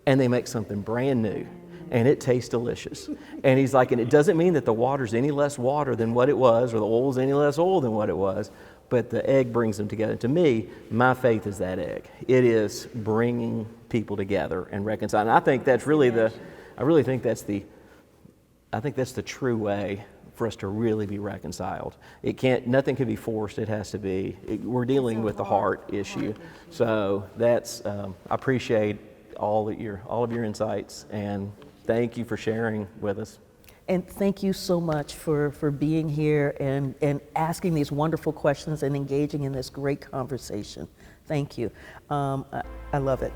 C: and they make something brand new. And it tastes delicious. And he's like, and it doesn't mean that the water's any less water than what it was, or the oil's any less oil than what it was, but the egg brings them together. To me, my faith is that egg. It is bringing people together and reconciling. I think that's really I think that's the true way for us to really be reconciled. Nothing can be forced. It has to be. We're dealing with the heart issue. So that's, I appreciate all of your insights, and thank you for sharing with us.
A: And thank you so much for being here and asking these wonderful questions and engaging in this great conversation. Thank you. I love it.